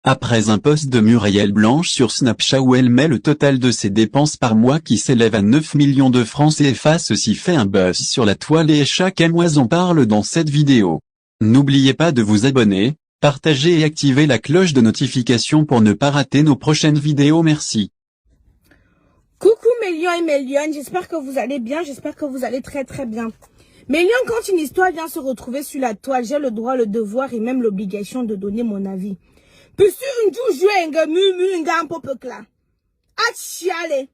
Après un post de Muriel Blanche sur Snapchat où elle met le total de ses dépenses par mois qui s'élève à 9 millions de francs CFA, ceci fait un buzz sur la toile et chaque mois en parle dans cette vidéo. N'oubliez pas de vous abonner, partager et activer la cloche de notification pour ne pas rater nos prochaines vidéos. Merci. Coucou mes lions et mes lionnes, j'espère que vous allez bien, j'espère que vous allez très très bien. Mes lions, quand une histoire vient se retrouver sur la toile, j'ai le droit, le devoir et même l'obligation de donner mon avis. Puis sur une jouenga mumunga popekla. Achiale.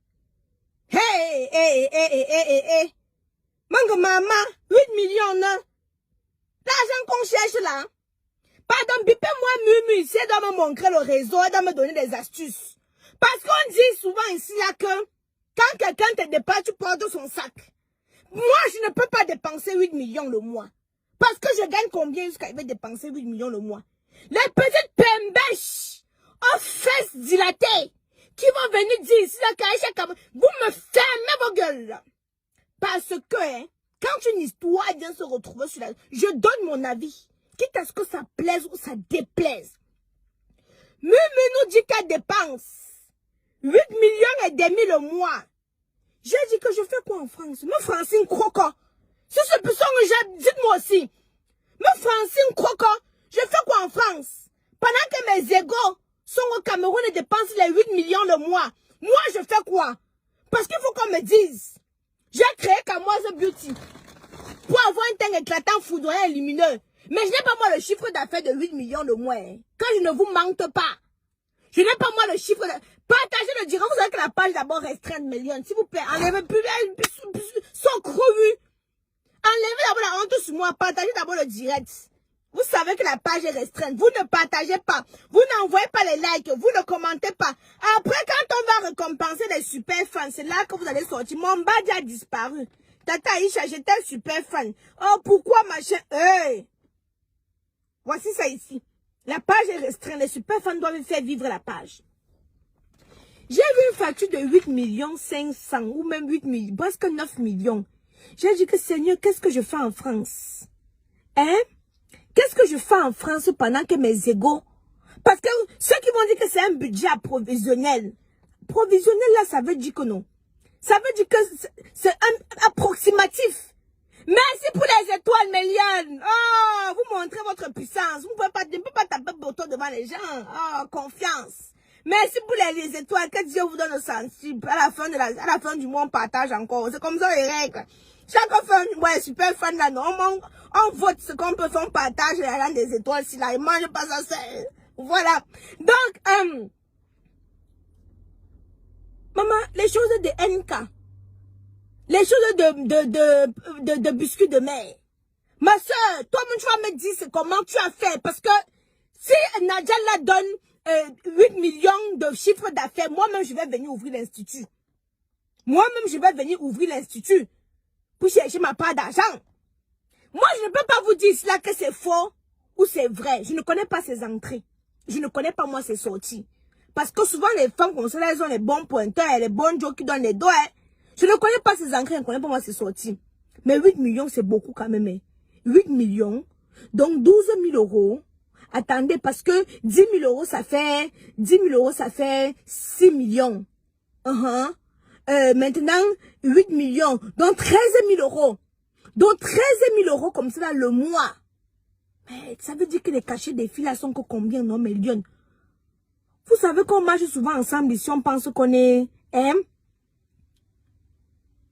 Hey. Manga mama, 8 millions na. L'argent qu'on cherche là. Pardon, bipez-moi mumu, c'est de me montrer le réseau et de me donner des astuces. Parce qu'on dit souvent ici là que quand quelqu'un te dépasse, tu portes son sac. Moi, je ne peux pas dépenser 8 millions le mois. Parce que je gagne combien jusqu'à dépenser 8 millions le mois? Les petites pembèches aux fesses dilatées qui vont venir dire ici là, vous me fermez vos gueules là. Parce que quand une histoire vient se retrouver sur la... Je donne mon avis. Quitte à ce que ça plaise ou ça déplaise. Mumu nous dit qu'elle dépense 8 millions et demi le mois. J'ai dit que je fais quoi en France? Me Francine Croco. Si ce peut que dites-moi aussi. Me Francine Croco. Je fais quoi en France? Pendant que mes égaux sont au Cameroun et dépensent les 8 millions le mois. Moi, je fais quoi? Parce qu'il faut qu'on me dise. J'ai créé Kamoise Beauty pour avoir un teint éclatant, foudroyant et lumineux. Mais je n'ai pas moi le chiffre d'affaires de 8 millions le mois. Quand je ne vous mente pas. Je n'ai pas moi le chiffre de... Partagez le direct. Vous savez que la page d'abord restreinte, millions. S'il vous plaît, enlevez plus son cru. Enlevez d'abord la honte sur moi. Partagez d'abord le direct. Vous savez que la page est restreinte. Vous ne partagez pas. Vous n'envoyez pas les likes. Vous ne commentez pas. Après, quand on va récompenser les super fans, c'est là que vous allez sortir. Mon badge a disparu. Tata Isha, j'étais un super fan. Oh, pourquoi machin? Hey! Voici ça ici. La page est restreinte. Les super fans doivent faire vivre la page. J'ai vu une facture de 8 millions 500 ou même 8 millions, presque 9 millions. J'ai dit que Seigneur, qu'est-ce que je fais en France? Hein? Qu'est-ce que je fais en France pendant que mes égaux? Parce que ceux qui vont dire que c'est un budget provisionnel. Provisionnel là, ça veut dire que non. Ça veut dire que c'est un approximatif. Merci pour les étoiles, Méliane. Oh, vous montrez votre puissance. Vous ne pouvez pas taper bouton devant les gens. Oh, confiance. Merci pour les étoiles. Que Dieu vous donne le sensible. À la fin du mois, on partage encore. C'est comme ça les règles. Chaque fois, ouais, super fan là, non, on vote ce qu'on peut faire, on partage la rang des étoiles. Si là, ils mangent pas ça, c'est... Voilà. Donc, maman, les choses de NK. Les choses de biscuits de mer. Ma soeur, toi-même, tu vas me dire comment tu as fait. Parce que si Nadia la donne 8 millions de chiffre d'affaires, moi-même, je vais venir ouvrir l'institut. Moi-même, je vais venir ouvrir l'institut pour chercher ma part d'argent. Moi, je ne peux pas vous dire cela que c'est faux ou c'est vrai. Je ne connais pas ses entrées. Je ne connais pas, moi, ses sorties. Parce que souvent, les femmes comme ça, elles ont les bons pointeurs, les bons jokes qui donnent les doigts. Je ne connais pas ses entrées, je ne connais pas moi ses sorties. Mais 8 millions, c'est beaucoup quand même. 8 millions, donc 12 000 euros. Attendez, parce que 10 000 euros, ça fait 6 millions. Maintenant, 8 millions, donc 13 000 euros. Donc 13 000 euros comme ça le mois. Mais ça veut dire que les cachets des filles là sont que combien, non, millions? Vous savez qu'on marche souvent ensemble ici, on pense qu'on est... Hein?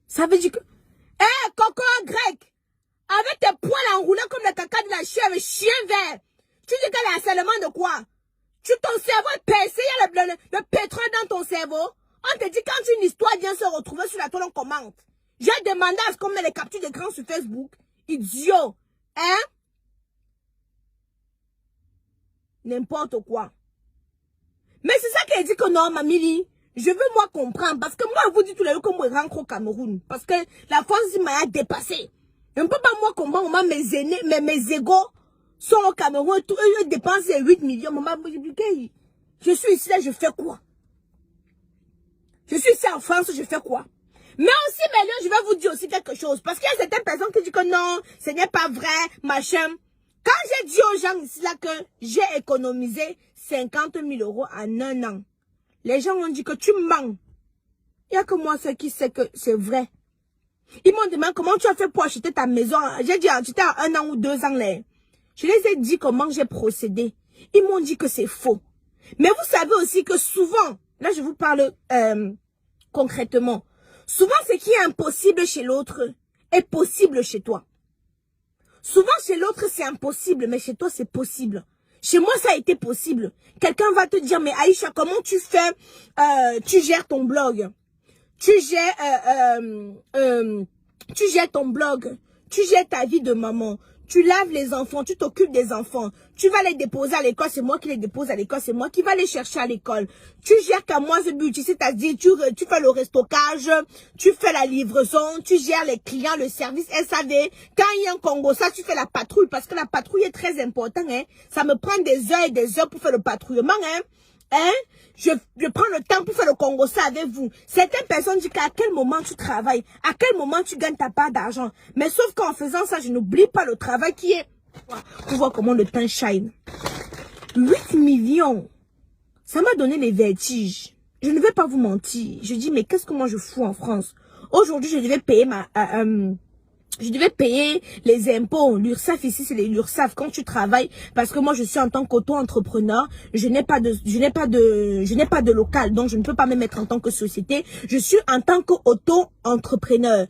Ça veut dire que... Coco grec, avec tes poils enroulés comme le caca de la chèvre, chien vert, tu dis qu'elle est harcèlement de quoi? Ton cerveau est percé, il y a le pétrole dans ton cerveau. On te dit quand une histoire vient se retrouver sur la toile, on commente. J'ai demandé à ce qu'on met les captures d'écran sur Facebook. Idiot. Hein? N'importe quoi. Mais c'est ça qu'elle dit que non, mamie. Je veux moi comprendre. Parce que moi, je vous dis tous les jours que moi, je rentre au Cameroun. Parce que la France m'a dépassé. Je ne peux pas moi comprendre comment mes aînés, mes égaux sont au Cameroun. Ils dépensent 8 millions. Maman, je suis ici là, je fais quoi? Je suis ici en France, je fais quoi? Mais aussi, Mélion, je vais vous dire aussi quelque chose. Parce qu'il y a certaines personnes qui disent que non, ce n'est pas vrai, machin. Quand j'ai dit aux gens ici là que j'ai économisé 50 000 € en un an. Les gens ont dit que tu mens. Il n'y a que moi seul qui sait que c'est vrai. Ils m'ont demandé comment tu as fait pour acheter ta maison. J'ai dit, tu étais à 1 an ou 2 ans. Là. Je les ai dit comment j'ai procédé. Ils m'ont dit que c'est faux. Mais vous savez aussi que souvent, là je vous parle concrètement, souvent ce qui est impossible chez l'autre est possible chez toi. Souvent chez l'autre c'est impossible, mais chez toi c'est possible. Chez moi ça a été possible. Quelqu'un va te dire, mais Aïcha, comment tu fais, tu gères ton blog, tu gères ton blog, tu gères ta vie de maman, tu laves les enfants, tu t'occupes des enfants, tu vas les déposer à l'école, c'est moi qui les dépose à l'école, c'est moi qui va les chercher à l'école. Tu gères Kamoise Beauty, c'est-à-dire tu fais le restockage, tu fais la livraison, tu gères les clients, le service SAV. Quand il y a un Congo, ça tu fais la patrouille parce que la patrouille est très importante. Hein. Ça me prend des heures et des heures pour faire le patrouillement. Je prends le temps pour faire le Congo ça avec vous. Certaines personnes disent qu'à quel moment tu travailles, à quel moment tu gagnes ta part d'argent. Mais sauf qu'en faisant ça, je n'oublie pas le travail qui est... Pour voir comment le temps shine. 8 millions. Ça m'a donné les vertiges. Je ne vais pas vous mentir. Je dis, mais qu'est-ce que moi je fous en France? Aujourd'hui, je devais payer je devais payer les impôts. L'URSSAF ici, c'est l'URSSAF quand tu travailles. Parce que moi, je suis en tant qu'auto-entrepreneur. Je n'ai pas de local. Donc, je ne peux pas me mettre en tant que société. Je suis en tant qu'auto-entrepreneur.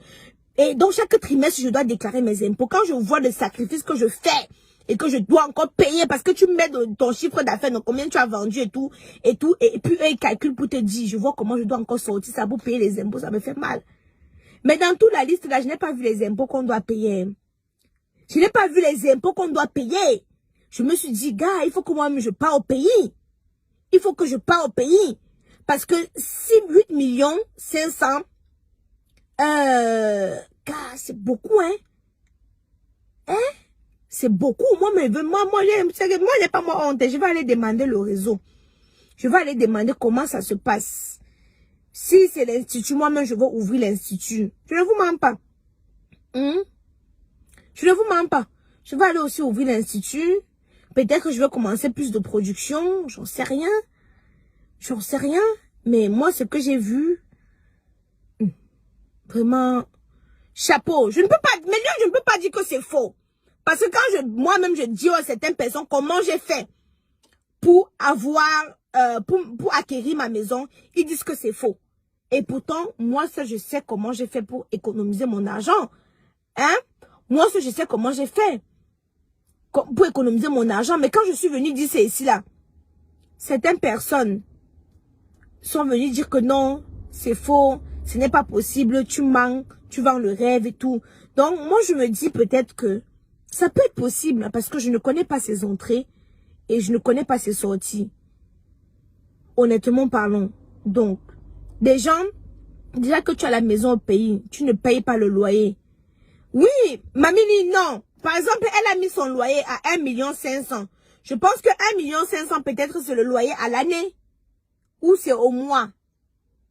Et donc, chaque trimestre, je dois déclarer mes impôts. Quand je vois le sacrifice que je fais et que je dois encore payer parce que tu mets ton chiffre d'affaires, donc combien tu as vendu et tout. Et puis, eux, ils calculent pour te dire, je vois comment je dois encore sortir ça pour payer les impôts. Ça me fait mal. Mais dans toute la liste, là, je n'ai pas vu les impôts qu'on doit payer. Je n'ai pas vu les impôts qu'on doit payer. Je me suis dit, gars, il faut que moi-même je pars au pays. Il faut que je pars au pays. Parce que si 8 millions 500, gars, c'est beaucoup, hein. C'est beaucoup. Moi, j'ai pas moi honte. Je vais aller demander le réseau. Je vais aller demander comment ça se passe. Si c'est l'institut, moi-même, je vais ouvrir l'institut. Je ne vous mens pas. Je ne vous mens pas. Je vais aller aussi ouvrir l'institut. Peut-être que je vais commencer plus de production. J'en sais rien. J'en sais rien. Mais moi, ce que j'ai vu, vraiment, chapeau. Je ne peux pas, mais je ne peux pas dire que c'est faux. Parce que quand moi-même, je dis à certaines personnes comment j'ai fait pour pour acquérir ma maison, ils disent que c'est faux. Et pourtant, moi, ça, je sais comment j'ai fait pour économiser mon argent. Hein? Moi, ça, je sais comment j'ai fait pour économiser mon argent. Mais quand je suis venue dire c'est ici, là, certaines personnes sont venues dire que non, c'est faux, ce n'est pas possible, tu mens, tu vends le rêve et tout. Donc, moi, je me dis peut-être que ça peut être possible parce que je ne connais pas ses entrées et je ne connais pas ses sorties. Honnêtement parlons. Donc, des gens, déjà que tu as la maison au pays, tu ne payes pas le loyer. Oui, Mamie, non. Par exemple, elle a mis son loyer à 1,5 million. Je pense que 1,5 million peut-être c'est le loyer à l'année. Ou c'est au mois.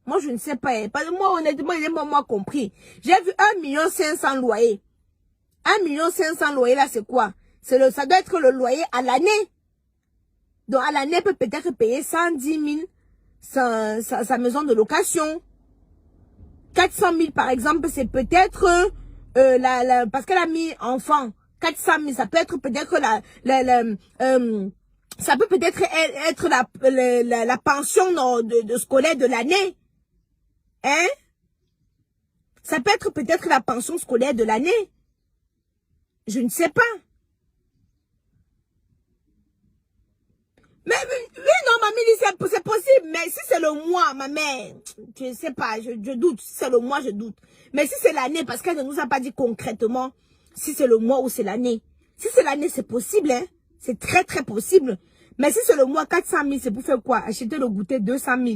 Moi, je ne sais pas. Parce que moi, honnêtement, il n'est pas moi compris. J'ai vu 1,5 million loyer. 1,5 million loyer là, c'est quoi? Ça doit être le loyer à l'année. Donc, à l'année, elle peut peut-être payer 110 000 sa maison de location. 400 000, par exemple, c'est peut-être, parce qu'elle a mis enfant. 400 000, ça peut être peut-être ça peut peut-être être la pension de scolaire de l'année. Hein? Ça peut être peut-être la pension scolaire de l'année. Je ne sais pas. Mais oui, non, mamie, c'est possible. Mais si c'est le mois, ma mère, je ne sais pas, je doute. Si c'est le mois, je doute. Mais si c'est l'année, parce qu'elle ne nous a pas dit concrètement si c'est le mois ou c'est l'année. Si c'est l'année, c'est possible, hein. C'est très, très possible. Mais si c'est le mois, 400 000, c'est pour faire quoi? Acheter le goûter 200 000.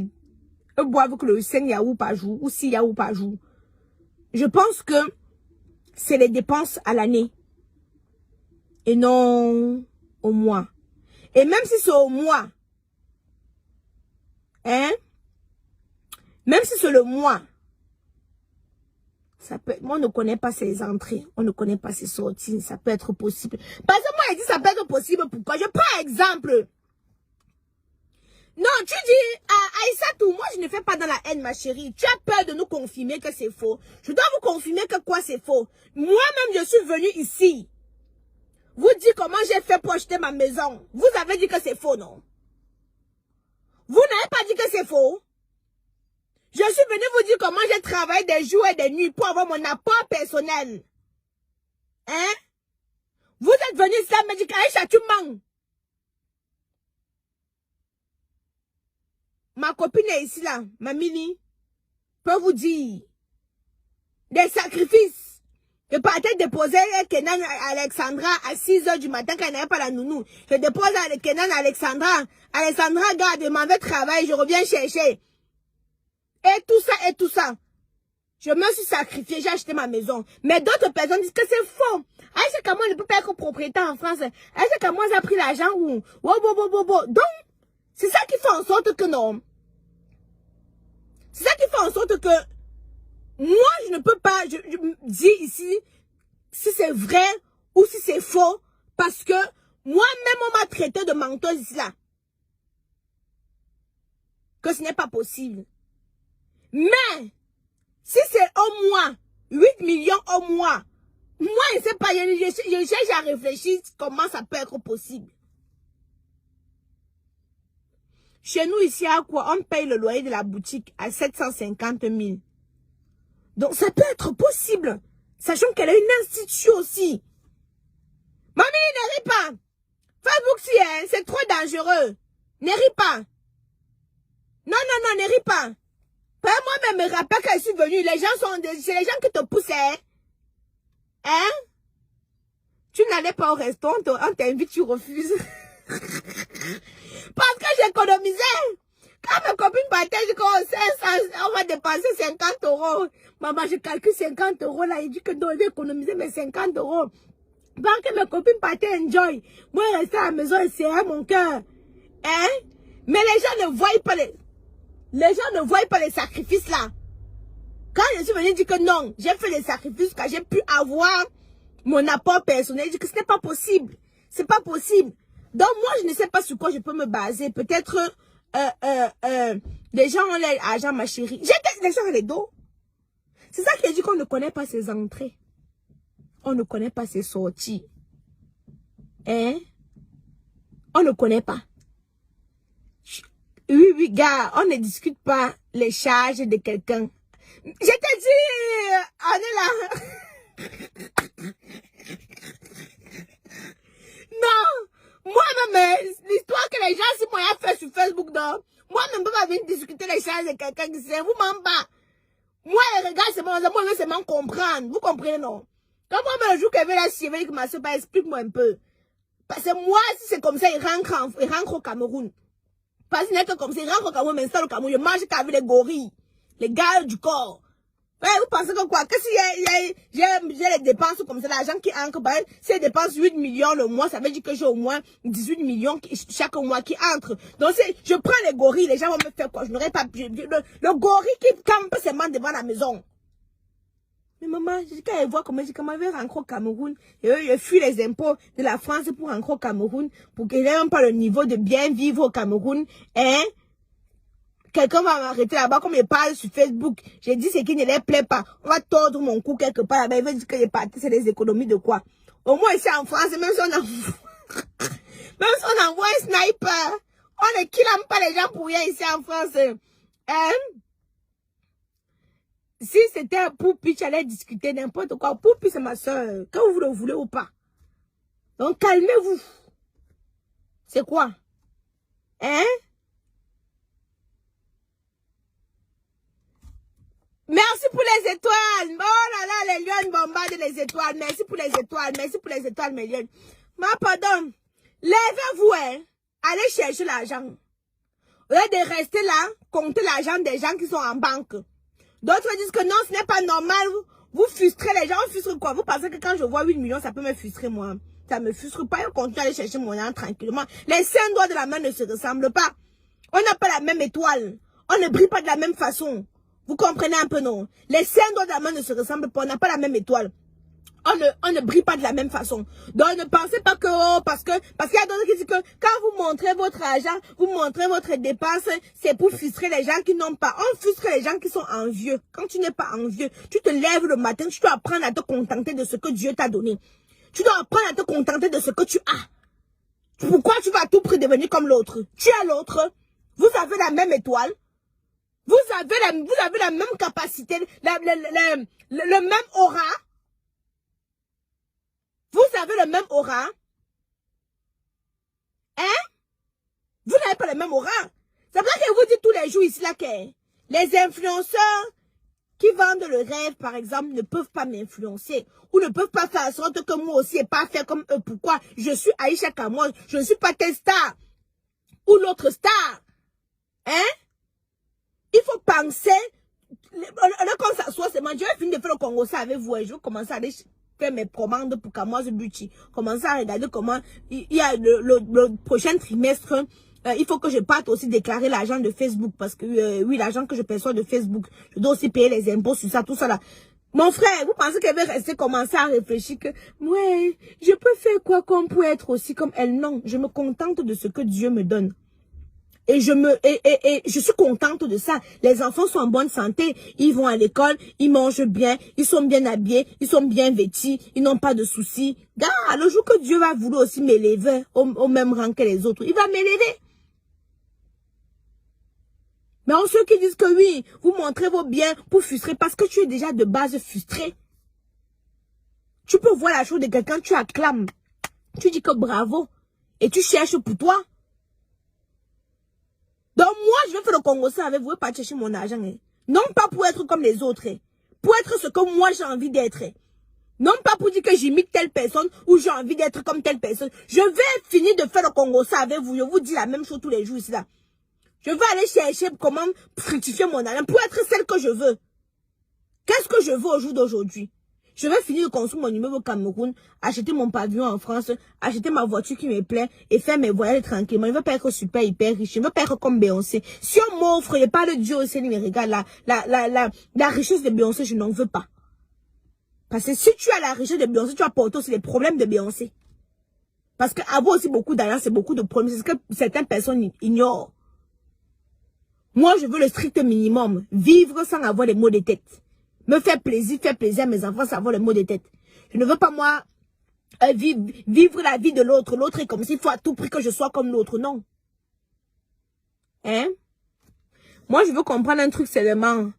Et boire avec le 5 yaourts par jour ou 6 yaourts par jour. Je pense que c'est les dépenses à l'année. Et non au mois. Et même si c'est au mois, hein, même si c'est le mois, ça peut, moi, on ne connaît pas ses entrées, on ne connaît pas ses sorties, ça peut être possible. Parce que moi, il dit ça peut être possible, pourquoi? Je prends exemple. tu ne fais pas dans la haine, ma chérie. Tu as peur de nous confirmer que c'est faux. Je dois vous confirmer que quoi c'est faux. Moi-même, je suis venue ici. Vous dites comment j'ai fait pour acheter ma maison. Vous avez dit que c'est faux, non? Vous n'avez pas dit que c'est faux. Je suis venue vous dire comment j'ai travaillé des jours et des nuits pour avoir mon apport personnel. Hein? Vous êtes venu ici à me dire qu'Aïcha, tu mens. Ma copine est ici là, ma mini, peut vous dire des sacrifices. Je partais déposer Kenan Alexandra à 6 h du matin quand il n'avait pas la nounou. Je dépose Kenan Alexandra. Alexandra, garde, je m'en vais travailler, je reviens chercher. Et tout ça. Je me suis sacrifiée, j'ai acheté ma maison. Mais d'autres personnes disent que c'est faux. Aïcha Kamou ne peut pas être propriétaire en France. Aïcha Kamou a pris l'argent où? Donc, c'est ça qui fait en sorte que non. C'est ça qui fait en sorte que moi, je ne peux pas je dire ici si c'est vrai ou si c'est faux. Parce que moi-même, on m'a traité de menteuse ici là. Que ce n'est pas possible. Mais, si c'est au mois, 8 millions au mois, moi, je ne sais pas, je cherche à réfléchir comment ça peut être possible. Chez nous, ici, à quoi on paye le loyer de la boutique à 750 000. Donc, ça peut être possible. Sachant qu'elle a une institution aussi. Mamie, ne ris pas. Facebook, si, hein, c'est trop dangereux. Ne ris pas. Non, ne ris pas. Moi-même, me rappelle quand je suis venue, les gens sont, c'est les gens qui te poussent, hein? Tu n'allais pas au restaurant, on t'invite, tu refuses. Parce que j'économisais. Quand mes copines partaient, je dis on va dépenser 50 €. Maman, je calcule 50 € là. Il dit que donc, je vais économiser mes 50 €. Pendant que mes copines partaient enjoy. Moi, je restais à la maison et serrais mon cœur. Hein? Mais les gens ne voient pas les sacrifices là. Quand je suis venue dire que non, j'ai fait les sacrifices car j'ai pu avoir mon apport personnel. Je dis que ce n'est pas possible. C'est pas possible. Donc moi, je ne sais pas sur quoi je peux me baser. Peut-être les gens ont l'argent, ma chérie. J'ai les gens ont les dos. C'est ça qui dit qu'on ne connaît pas ses entrées. On ne connaît pas ses sorties. Hein? On ne connaît pas. Oui, gars, on ne discute pas les charges de quelqu'un. Je te dis, on est là. Non, moi-même, l'histoire que les gens, si moi, j'ai fait sur Facebook, non, moi-même, je ne peux pas venir discuter les charges de quelqu'un qui sait, vous m'en bat. Moi, les regards, c'est moi, je veux seulement comprendre. Vous comprenez, non? Quand moi, le jour qu'elle veut la chier, que ma soeur, explique-moi un peu. Parce que moi, si c'est comme ça, il rentre au Cameroun. Parce qu'il n'est que comme ça, il rentre au Cameroun, mais installe au Cameroun, je mange qu'avec les gorilles, les gars du corps. Ouais, vous pensez que quoi? Que si j'ai les dépenses comme ça, l'argent qui entre, bah, si je dépense 8 millions le mois, ça veut dire que j'ai au moins 18 millions chaque mois qui entre. Donc, si je prends les gorilles, les gens vont me faire quoi? Je n'aurais pas, le gorille qui campe seulement devant la maison. Mais maman, quand elle voit comment elle veut rentrer au Cameroun, et eux, ils fuient les impôts de la France pour rentrer au Cameroun, pour qu'ils n'aient même pas le niveau de bien vivre au Cameroun, hein? Quelqu'un va m'arrêter là-bas, comme il parle sur Facebook. J'ai dit ce qui ne leur plaît pas. On va tordre mon cou quelque part là-bas. Il veut dire qu'il est parti, c'est des économies de quoi? Au moins ici en France, même si on envoie un sniper, on ne kill pas les gens pour rien ici en France. Hein? Si c'était Poupi, j'allais discuter n'importe quoi. Poupi, c'est ma soeur. Quand vous le voulez ou pas. Donc, calmez-vous. C'est quoi? Hein? Merci pour les étoiles. Oh là là, les lions bombardent les étoiles. Merci pour les étoiles. Merci pour les étoiles, mes lions. Ma pardon. Lèvez-vous, hein. Allez chercher l'argent. Au lieu de rester là, compter l'argent des gens qui sont en banque. D'autres disent que non, ce n'est pas normal. Vous frustrez les gens. Vous frustrez quoi? Vous pensez que quand je vois 8 millions, ça peut me frustrer, moi? Ça me frustre pas. Je continue à aller chercher mon argent tranquillement. Les 5 doigts de la main ne se ressemblent pas. On n'a pas la même étoile. On ne brille pas de la même façon. Vous comprenez un peu, non? Les 5 doigts de la main ne se ressemblent pas. On n'a pas la même étoile. on ne brille pas de la même façon. Donc ne pensez pas que, oh, parce qu'il y a d'autres qui disent que quand vous montrez votre argent, vous montrez votre dépense, c'est pour frustrer les gens qui n'ont pas. On frustre les gens qui sont envieux. Quand tu n'es pas envieux, tu te lèves le matin, tu dois apprendre à te contenter de ce que Dieu t'a donné. Tu dois apprendre à te contenter de ce que tu as. Pourquoi tu vas à tout prix devenir comme l'autre? Tu es l'autre. Vous avez la même étoile. Vous avez la même capacité, le même aura. Vous avez le même aura. Hein? Vous n'avez pas le même aura. C'est pour ça que je vous dis tous les jours ici là que les influenceurs qui vendent le rêve, par exemple, ne peuvent pas m'influencer. Ou ne peuvent pas faire en sorte que moi aussi n'ai pas fait comme eux. Pourquoi? Je suis Aïcha Kamoz. Je ne suis pas telle star. Ou l'autre star. Hein? Il faut penser. Quand ça soit, c'est moi. Je vais finir de faire le Congo ça avec vous. Et je vais commencer à aller faire mes commandes pour Kamoz Beauty. Commencer à regarder comment il y a le prochain trimestre. Il faut que je parte aussi déclarer l'argent de Facebook. Parce que, oui, l'argent que je perçois de Facebook, je dois aussi payer les impôts sur ça, tout ça là. Mon frère, vous pensez qu'elle va rester commencer à réfléchir que, ouais, je peux faire quoi comme pour être aussi comme elle? Non, je me contente de ce que Dieu me donne. Et je suis contente de ça. Les enfants sont en bonne santé. Ils vont à l'école, ils mangent bien, ils sont bien habillés, ils sont bien vêtus, ils n'ont pas de soucis. Gars, le jour que Dieu va vouloir aussi m'élever au même rang que les autres, il va m'élever. Mais en ceux qui disent que oui, vous montrez vos biens pour frustrer parce que tu es déjà de base frustré. Tu peux voir la chose de quelqu'un, tu acclames. Tu dis que bravo. Et tu cherches pour toi. Donc moi, je vais faire le Congo ça avec vous et pas chercher mon argent. Hein. Non pas pour être comme les autres. Hein. Pour être ce que moi j'ai envie d'être. Hein. Non pas pour dire que j'imite telle personne ou j'ai envie d'être comme telle personne. Je vais finir de faire le Congo ça avec vous. Je vous dis la même chose tous les jours ici là. Je vais aller chercher comment fructifier mon argent pour être celle que je veux. Qu'est-ce que je veux au jour d'aujourd'hui? Je vais finir de construire mon immeuble au Cameroun, acheter mon pavillon en France, acheter ma voiture qui me plaît et faire mes voyages tranquillement. Je ne veux pas être super hyper riche. Je ne veux pas être comme Beyoncé. Si on m'offre, il n'y a pas de Dieu au ciel, il me regarde la richesse de Beyoncé, je n'en veux pas. Parce que si tu as la richesse de Beyoncé, tu vas porter aussi les problèmes de Beyoncé. Parce qu'avoir aussi beaucoup d'argent, c'est beaucoup de problèmes. C'est ce que certaines personnes ignorent. Moi, je veux le strict minimum. Vivre sans avoir les maux de tête. Me faire plaisir à mes enfants sans avoir les maux de tête. Je ne veux pas, moi, vivre la vie de l'autre. L'autre est comme s'il faut à tout prix que je sois comme l'autre. Non. Hein? Moi, je veux comprendre un truc seulement.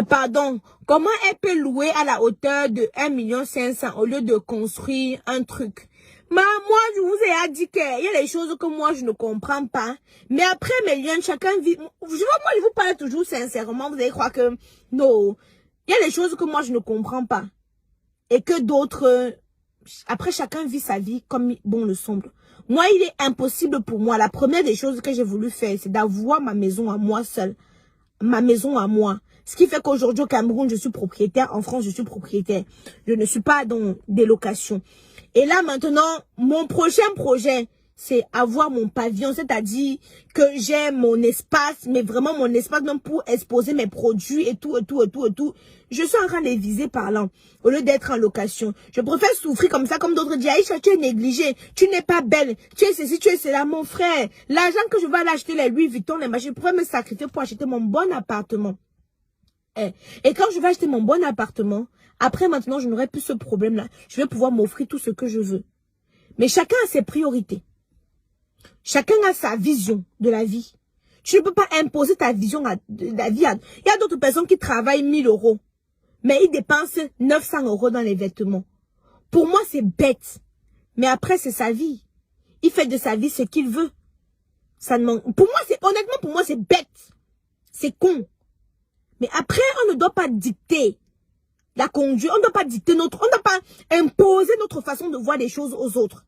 Pardon. Comment elle peut louer à la hauteur de 1,5 million au lieu de construire un truc? Moi, je vous ai dit qu'il y a des choses que moi, je ne comprends pas. Mais après, mes liens, chacun vit. Moi, je vous parle toujours sincèrement. Vous allez croire que, non. Il y a des choses que moi, je ne comprends pas. Et que d'autres, après, chacun vit sa vie comme bon le semble. Moi, il est impossible pour moi. La première des choses que j'ai voulu faire, c'est d'avoir ma maison à moi seule. Ma maison à moi. Ce qui fait qu'aujourd'hui, au Cameroun, je suis propriétaire. En France, je suis propriétaire. Je ne suis pas dans des locations. Et là, maintenant, mon prochain projet, c'est avoir mon pavillon. C'est-à-dire que j'ai mon espace, mais vraiment mon espace même pour exposer mes produits et tout. Je suis en train de viser par là, au lieu d'être en location. Je préfère souffrir comme ça, comme d'autres disent, Aïcha, tu es négligée, tu n'es pas belle, tu es ceci, tu es cela, mon frère. L'argent que je vais aller acheter les Louis Vuitton, les machines, je pourrais me sacrifier pour acheter mon bon appartement. Et quand je vais acheter mon bon appartement, après maintenant, je n'aurai plus ce problème-là. Je vais pouvoir m'offrir tout ce que je veux. Mais chacun a ses priorités. Chacun a sa vision de la vie. Tu ne peux pas imposer ta vision de la vie. Il y a d'autres personnes qui travaillent 1 000 €. Mais ils dépensent 900 € dans les vêtements. Pour moi, c'est bête. Mais après, c'est sa vie. Il fait de sa vie ce qu'il veut. Ça ne pour moi, honnêtement, pour moi, c'est bête. C'est con. Mais après, on ne doit pas dicter la conduite. On ne doit pas dicter on ne doit pas imposer notre façon de voir les choses aux autres.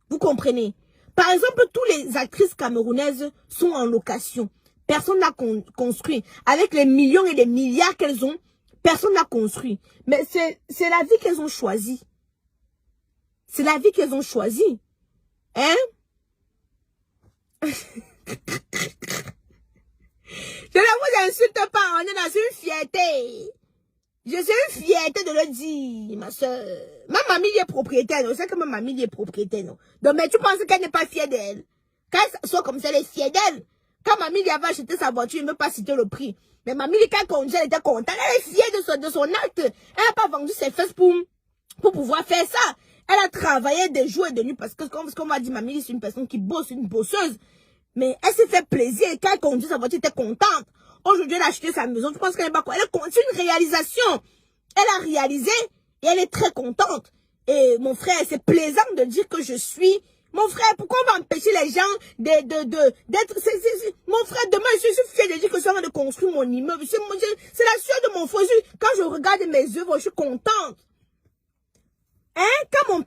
Vous comprenez? Par exemple, toutes les actrices camerounaises sont en location. Personne n'a construit. Avec les millions et les milliards qu'elles ont, personne n'a construit. Mais c'est la vie qu'elles ont choisie. C'est la vie qu'elles ont choisie. Hein? Je ne vous insulte pas, on est dans une fierté. Je suis une fierté de le dire, ma soeur. Ma mamie est propriétaire, non? C'est que ma mamie est propriétaire, non? Donc, mais tu penses qu'elle n'est pas fière d'elle? Quand elle soit comme ça, elle est fière d'elle. Quand mamie avait acheté sa voiture, il ne veut pas citer le prix. Mais mamie, quand elle conduisait, elle était contente. Elle est fière de son acte. Elle n'a pas vendu ses fesses pour pouvoir faire ça. Elle a travaillé des jours et des nuits parce que, comme on va dire, mamie, c'est une personne qui bosse, une bosseuse. Mais elle s'est fait plaisir. Et quand elle conduisait sa voiture, elle était contente. Aujourd'hui, elle a acheté sa maison. Je pense qu'elle n'est pas quoi. C'est une réalisation. Elle a réalisé et elle est très contente. Et mon frère, c'est plaisant de dire que je suis... Mon frère, pourquoi on va empêcher les gens d'être... Mon frère, demain, je suis fier de dire que je suis en train de construire mon immeuble. C'est la sueur de mon frère. Quand je regarde mes œuvres, je suis contente. Hein? Quand mon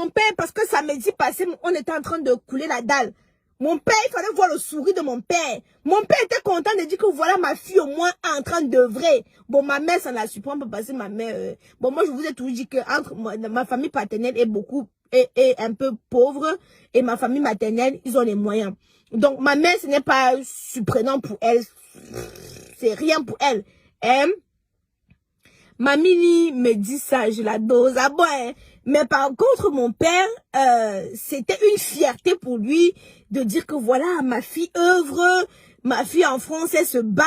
père, parce que samedi passé, on était en train de couler la dalle. Mon père, il fallait voir le sourire de mon père. Mon père était content de dire que voilà ma fille au moins en train d'œuvrer. Bon, ma mère, ça la supporte parce que ma mère... Bon, moi, je vous ai toujours dit que entre ma famille paternelle est un peu pauvre et ma famille maternelle, ils ont les moyens. Donc, ma mère, ce n'est pas surprenant pour elle. C'est rien pour elle. Hein? Mamie me dit ça, je la dose à boire. Hein? Mais par contre, mon père, c'était une fierté pour lui de dire que voilà, ma fille œuvre, ma fille en France, elle se bat,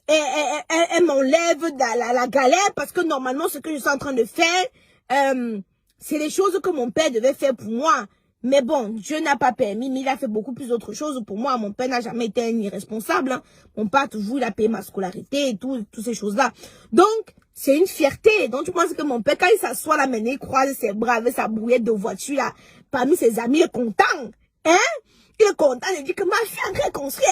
elle m'enlève de la galère parce que normalement, ce que je suis en train de faire, c'est les choses que mon père devait faire pour moi. Mais bon, Dieu n'a pas permis, mais il a fait beaucoup plus d'autres choses pour moi. Mon père n'a jamais été un irresponsable. Hein. Mon père, toujours, il a payé ma scolarité et toutes ces choses-là. Donc, c'est une fierté. Donc, tu penses que mon père, quand il s'assoit là, maintenant, il croise ses bras avec sa brouillette de voiture là, parmi ses amis, il est content. Hein? Il est content de dire que ma fille est en train de construire.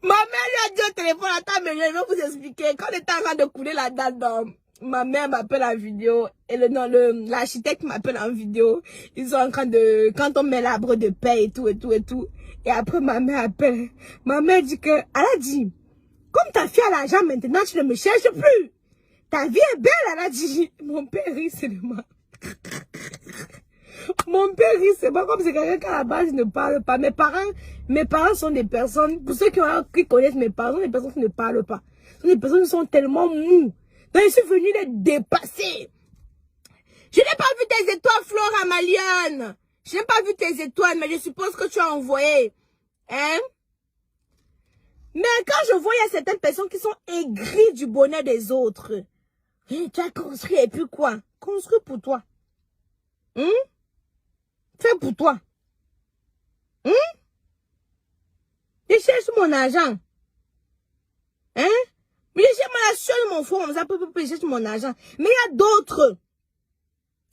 Ma mère lui a dit au téléphone, attends, mais je vais vous expliquer. Quand on était en train de couler la dalle ma mère m'appelle en vidéo et l'architecte m'appelle en vidéo. Ils sont en train de, quand on met l'arbre de paix et tout. Et après, ma mère appelle. Ma mère dit que, elle a dit, comme ta fille a l'argent maintenant, tu ne me cherches plus. Ta vie est belle, elle a dit. Mon père rit seulement. Mon père rit, c'est pas comme c'est quelqu'un qui à la base ne parle pas. Mes parents sont des personnes, pour ceux qui connaissent mes parents, sont des personnes qui ne parlent pas. Ce sont des personnes qui sont tellement mous. Donc, je suis venue les dépasser. Je n'ai pas vu tes étoiles, Flora Maliane. Je n'ai pas vu tes étoiles, mais je suppose que tu as envoyé. Hein? Mais quand je vois, il y a certaines personnes qui sont aigries du bonheur des autres. Et tu as construit et puis quoi? Construis pour toi. Fais pour toi. Je cherche mon argent. Hein? Mais je cherche la sueur de mon front, je cherche mon argent. Mais il y a d'autres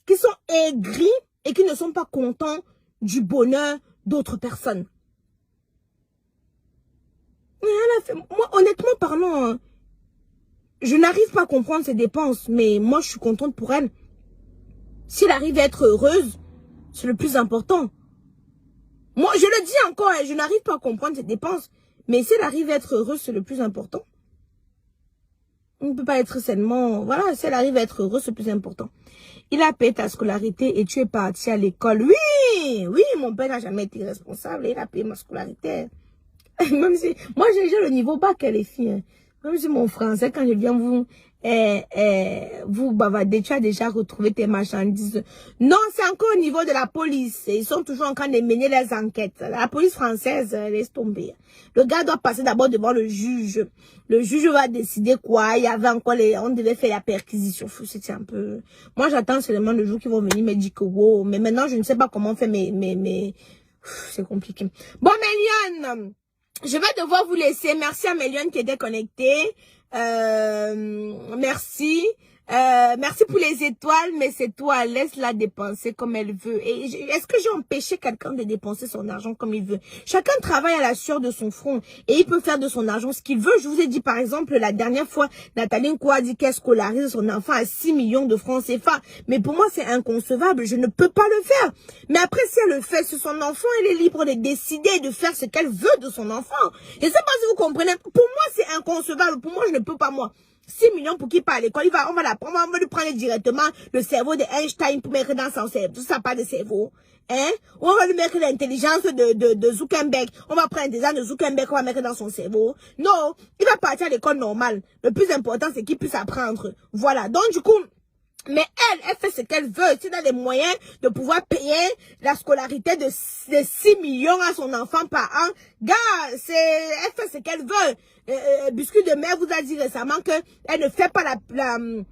qui sont aigris et qui ne sont pas contents du bonheur d'autres personnes. Moi, honnêtement parlant, je n'arrive pas à comprendre ses dépenses, mais moi, je suis contente pour elle. Si elle arrive à être heureuse, c'est le plus important. Moi, je le dis encore, je n'arrive pas à comprendre ses dépenses, mais si elle arrive à être heureuse, c'est le plus important. On ne peut pas être seulement... Voilà, si elle arrive à être heureuse, c'est le plus important. Il a payé ta scolarité et tu es parti à l'école. Oui, mon père n'a jamais été responsable. Il a payé ma scolarité. Même si... Moi, j'ai le niveau bac, les filles. Hein. Même si mon français, quand je viens vous bavarder, tu as déjà retrouvé tes marchandises. Non, c'est encore au niveau de la police. Ils sont toujours en train de mener les enquêtes. La police française, laisse tomber. Le gars doit passer d'abord devant le juge. Le juge va décider quoi. Il y avait encore on devait faire la perquisition. C'était un peu... Moi, j'attends seulement le jour qu'ils vont venir me dire que wow. Mais maintenant, je ne sais pas comment faire c'est compliqué. Bon, Méliane, je vais devoir vous laisser. Merci à Méliane qui était connectée. Merci. Merci pour les étoiles, mais c'est toi, laisse-la dépenser comme elle veut. Et est-ce que j'ai empêché quelqu'un de dépenser son argent comme il veut? Chacun travaille à la sueur de son front et il peut faire de son argent ce qu'il veut. Je vous ai dit par exemple la dernière fois, Nathalie Nko a dit qu'elle scolarise son enfant à 6 millions de francs CFA. Mais pour moi c'est inconcevable, je ne peux pas le faire. Mais après si elle le fait sur son enfant, elle est libre de décider de faire ce qu'elle veut de son enfant. Je ne sais pas si vous comprenez. Pour moi c'est inconcevable, pour moi je ne peux pas moi. 6 millions pour qu'il part à l'école, on va lui prendre directement le cerveau d'Einstein pour mettre dans son cerveau. Tout ça, pas de cerveau. Hein? On va lui mettre l'intelligence de Zuckerberg. On va prendre des ans de Zuckerberg, on va mettre dans son cerveau. Non, il va partir à l'école normale. Le plus important, c'est qu'il puisse apprendre. Voilà. Donc, du coup, mais elle fait ce qu'elle veut. Si elle a les moyens de pouvoir payer la scolarité de 6 millions à son enfant par an, gars, elle fait ce qu'elle veut. Biscuit de mère vous a dit récemment que elle ne fait pas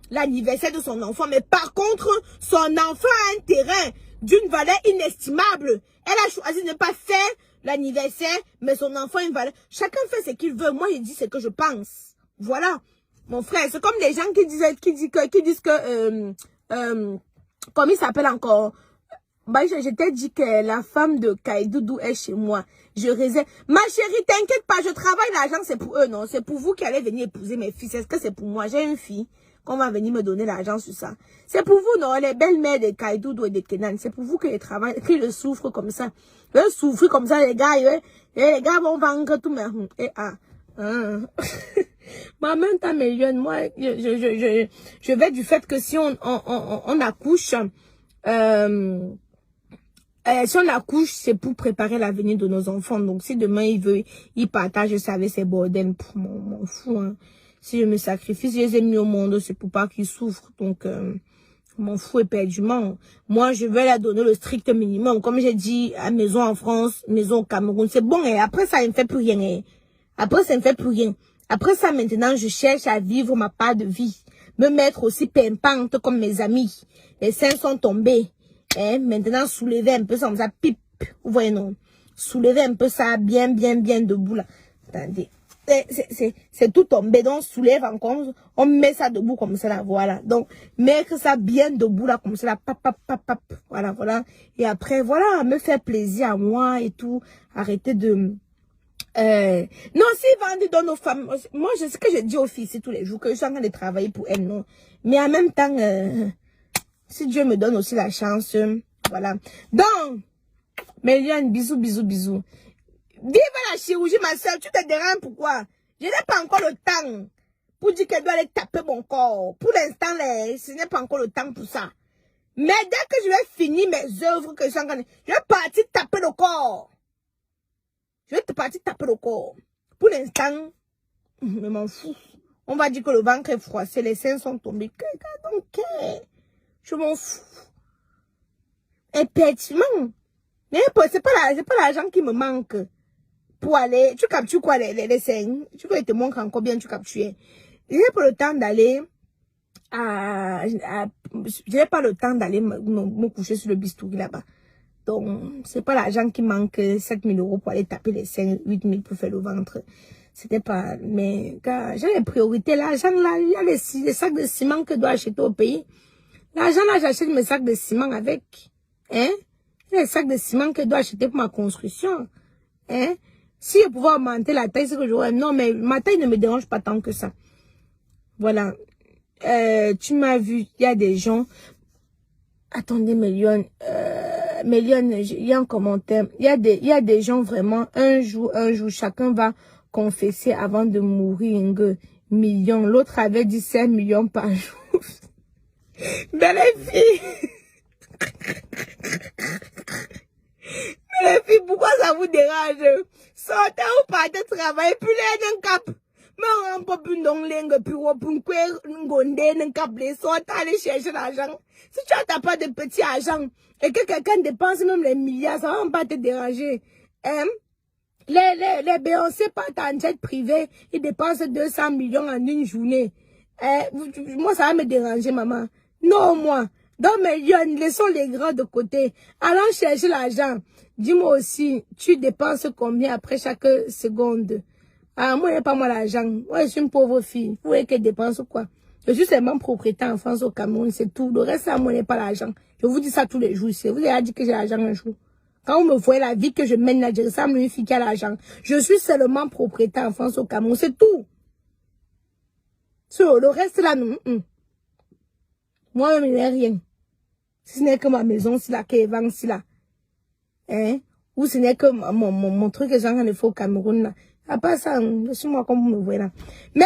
l'anniversaire de son enfant. Mais par contre, son enfant a un terrain d'une valeur inestimable. Elle a choisi de ne pas faire l'anniversaire, mais son enfant a une valeur. Chacun fait ce qu'il veut. Moi, je dis ce que je pense. Voilà. Mon frère, c'est comme les gens qui disent que comment il s'appelle encore? Bah, je t'ai dit que la femme de Kaidoudou est chez moi. Je réserve. Ma chérie, t'inquiète pas, je travaille, l'argent, c'est pour eux, non? C'est pour vous qui allez venir épouser mes filles. Est-ce que c'est pour moi? J'ai une fille qu'on va venir me donner l'argent sur ça. C'est pour vous, non? Les belles-mères de Kaidoudou et de Kenan. C'est pour vous que les travaillent, qui le souffrent comme ça. Eux souffrent comme ça, les gars, les gars vont vendre tout, mais, Mais en même temps, moi, je vais du fait que si on accouche, si on accouche, c'est pour préparer l'avenir de nos enfants. Donc, si demain il partage ça avec ses bordels, m'en fous, hein. Si je me sacrifie, si je les ai mis au monde, c'est pour pas qu'ils souffrent. Donc, m'en fous éperdument. Moi, je vais leur donner le strict minimum. Comme j'ai dit, à maison en France, maison au Cameroun, c'est bon, et après ça, il me fait plus rien, hein. Après, ça ne fait plus rien. Après ça, maintenant, je cherche à vivre ma part de vie. Me mettre aussi pimpante comme mes amis. Les seins sont tombés. Hein? Maintenant, soulever un peu ça, comme ça, pipe. Vous voyez, non? Soulever un peu ça, bien debout, là. Attendez. C'est tout tombé. Donc, soulève encore. On met ça debout comme ça, là. Voilà. Donc, mettre ça bien debout, là, comme ça, là. Pap. Voilà. Et après, voilà, me faire plaisir à moi et tout. Arrêter de... non, si vendent dans nos femmes, moi, je sais que je dis aux filles ici tous les jours que je suis en train de travailler pour elles, non. Mais en même temps, si Dieu me donne aussi la chance, voilà. Donc, Méliane, bisous. Vive la chirurgie, ma soeur, tu te déranges pourquoi? Je n'ai pas encore le temps pour dire qu'elle doit aller taper mon corps. Pour l'instant, ce n'est pas encore le temps pour ça. Mais dès que je vais finir mes œuvres que je suis en train de... je vais partir taper le corps. Je vais te partir taper le corps. Pour l'instant, je m'en fous. On va dire que le ventre est froissé, les seins sont tombés. Donc, je m'en fous. Effectivement. Mais c'est pas l'argent qui me manque. Pour aller, tu captures quoi les seins? Tu veux te montrer encore bien tu captures. Je n'ai pas le temps d'aller je n'ai pas le temps d'aller me coucher sur le bistouri là-bas. Donc, c'est pas l'argent qui manque, 7 000 € pour aller taper les seins, 8 000 pour faire le ventre. C'était pas, mais, quand j'ai les priorités, l'argent là, il y a les sacs de ciment que je dois acheter au pays. L'argent là, j'achète mes sacs de ciment avec. Hein? Il y a les sacs de ciment que je dois acheter pour ma construction. Hein? Si je pouvais augmenter la taille, c'est que j'aurais, non, mais ma taille ne me dérange pas tant que ça. Voilà. Tu m'as vu, il y a des gens, attendez, Méliane, il y a un commentaire. Il y a des gens vraiment, un jour, chacun va confesser avant de mourir. Millions. L'autre avait dit 5 millions par jour. Mais les filles. Mais les filles, pourquoi ça vous dérange? Sortez ou partez travailler, puis les d'un cap. Mais on peut plus non lingue, puis on peut ngondé, d'un cap, les sortez, aller chercher l'argent. Si tu n'as pas de petits argent, et que quelqu'un dépense même les milliards, ça va pas te déranger. Hein? Les Beyoncé partent en jet privé, ils dépensent 200 millions en une journée. Moi, ça va me déranger, maman. Non, moi. Donc, Méliane, laissons les grands de côté. Allons chercher l'argent. Dis-moi aussi, tu dépenses combien après chaque seconde? Ah, moi, il n'y a pas moi l'argent. Moi, je suis une pauvre fille. Vous voyez qu'elle dépense quoi? Je suis seulement propriétaire en France, au Cameroun, c'est tout. Le reste, ça, moi, n'est pas l'argent. Je vous dis ça tous les jours. Vous avez dit que j'ai l'argent un jour. Quand vous me voyez la vie que je mène là, je ressemble à une fille qui a l'argent. Je suis seulement propriétaire en France, au Cameroun, c'est tout. Sur le reste là, non. Moi-même, il n'y a rien. Si ce n'est que ma maison, si la qu'elle vend, si là. Hein? Ou ce n'est que mon truc que j'ai en train de faire au Cameroun là. À part ça, je suis moi comme vous me voyez là. Mais